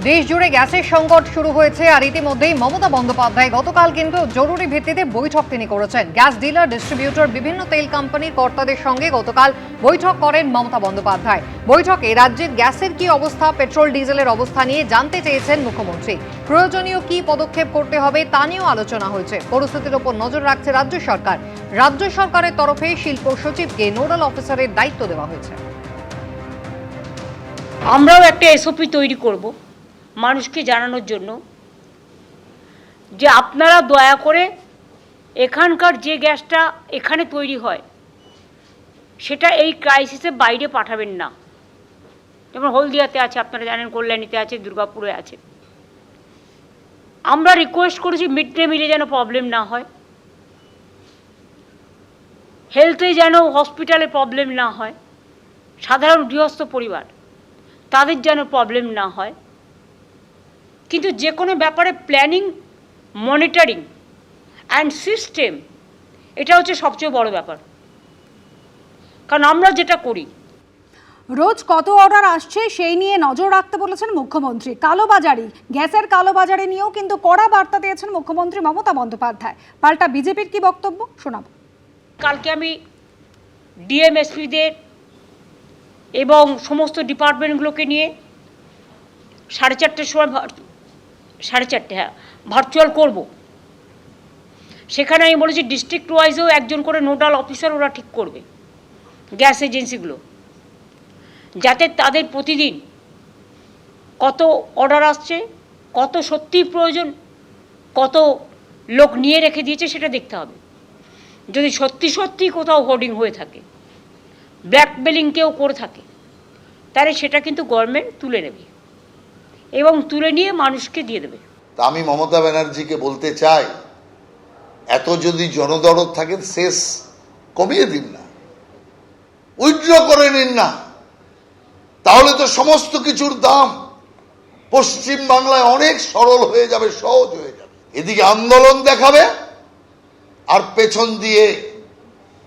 দেশ জুড়ে গ্যাসের সংকট শুরু হয়েছে আর ইতিমধ্যেই মমতা বন্দ্যোপাধ্যায় গতকাল কিন্তু জরুরি ভিত্তিতে বৈঠক তিনি করেছেন। গ্যাস ডিলার, ডিস্ট্রিবিউটর, বিভিন্ন তেল কোম্পানির কর্তাদের সঙ্গে গতকাল বৈঠক করেন মমতা বন্দ্যোপাধ্যায়। বৈঠকে রাজ্যের গ্যাসের কি অবস্থা, পেট্রোল ডিজেলের অবস্থা নিয়ে জানতে চেয়েছেন মুখ্যমন্ত্রী। প্রয়োজনীয় কি পদক্ষেপ করতে হবে তা নিয়েও আলোচনা হয়েছে। পরিস্থিতির ওপর নজর রাখছে রাজ্য সরকার। রাজ্য সরকারের তরফে শিল্প সচিবকে নোডাল অফিসারের দায়িত্ব দেওয়া হয়েছে। আমরাও একটা এসওপি তৈরি করব মানুষকে জানানোর জন্য যে আপনারা দয়া করে এখানকার যে গ্যাসটা এখানে তৈরি হয় সেটা এই ক্রাইসিসের বাইরে পাঠাবেন না। যেমন হলদিয়াতে আছে, আপনারা জানেন, কল্যাণীতে আছে, দুর্গাপুরে আছে। আমরা রিকোয়েস্ট করেছি মিড ডে মিলে যেন প্রবলেম না হয়, হেলথে যেন হসপিটালে প্রবলেম না হয়, সাধারণ গৃহস্থ পরিবার তাদের যেন প্রবলেম না হয়। কিন্তু যে কোনো ব্যাপারে প্ল্যানিং, মনিটরিং অ্যান্ড সিস্টেম, এটা হচ্ছে সবচেয়ে বড় ব্যাপার। কারণ আমরা যেটা করি, রোজ কত অর্ডার আসছে সেই নিয়ে নজর রাখতে বলেছেন মুখ্যমন্ত্রী। কালোবাজারি, গ্যাসের কালোবাজারি নিয়েও কিন্তু কড়া বার্তা দিয়েছেন মুখ্যমন্ত্রী মমতা বন্দ্যোপাধ্যায়। পাল্টা বিজেপির কি বক্তব্য শোনাবো। কালকে আমি ডিএমএসপিদের এবং সমস্ত ডিপার্টমেন্টগুলোকে নিয়ে 4:30টার সময় 4:30 ভার্চুয়াল করব। সেখানে আমি বলেছি ডিস্ট্রিক্ট ওয়াইজেও একজন করে নোডাল অফিসার ওরা ঠিক করবে গ্যাস এজেন্সিগুলো, যাতে তাদের প্রতিদিন কত অর্ডার আসছে, কত সত্যিই প্রয়োজন, কত লোক নিয়ে রেখে দিয়েছে সেটা দেখতে হবে। যদি সত্যি সত্যি কোথাও হোর্ডিং হয়ে থাকে, ব্ল্যাকমেলিং কেউ করে থাকে, তাহলে সেটা কিন্তু গভর্নমেন্ট তুলে নেবে এবং তুলে নিয়ে মানুষকে দিয়ে দেবে। তা আমি মমতা ব্যানার্জিকে বলতে চাই, এত যদি জনদরদ থাকেন শেষ কমিয়ে দিন না, উইথড্র করে নিন না, তাহলে তো সমস্ত কিছুর দাম পশ্চিম বাংলায় অনেক সরল হয়ে যাবে, সহজ হয়ে যাবে। এদিকে আন্দোলন দেখাবে আর পেছন দিয়ে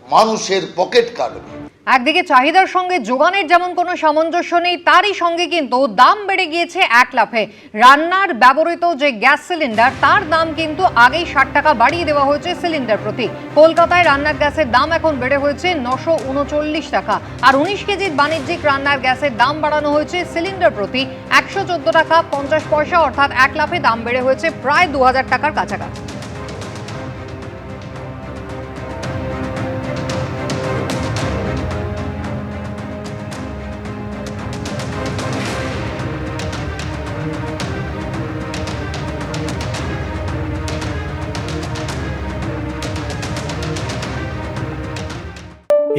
মানুষের পকেট কাটবে। একদিকে চাহিদার সঙ্গে যোগানের যেমন কোনো সামঞ্জস্য নেই, তারই সঙ্গে কিন্তু দাম বেড়ে গিয়েছে এক লাফে। রান্নার ব্যবহৃত যে গ্যাস সিলিন্ডার, তার দাম কিন্তু আগেই 60 টাকা বাড়িয়ে দেওয়া হয়েছে সিলিন্ডার প্রতি। কলকাতায় রান্নার গ্যাসের দাম এখন বেড়ে হয়েছে 939 টাকা, আর 19 কেজির বাণিজ্যিক রান্নার গ্যাসের দাম বাড়ানো হয়েছে সিলিন্ডার প্রতি 114 টাকা 50 পয়সা, অর্থাৎ এক লাফে দাম বেড়ে হয়েছে প্রায় 2000 টাকার কাছাকাছি।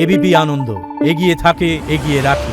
এবিপি আনন্দ, এগিয়ে থাকে, এগিয়ে রাখে।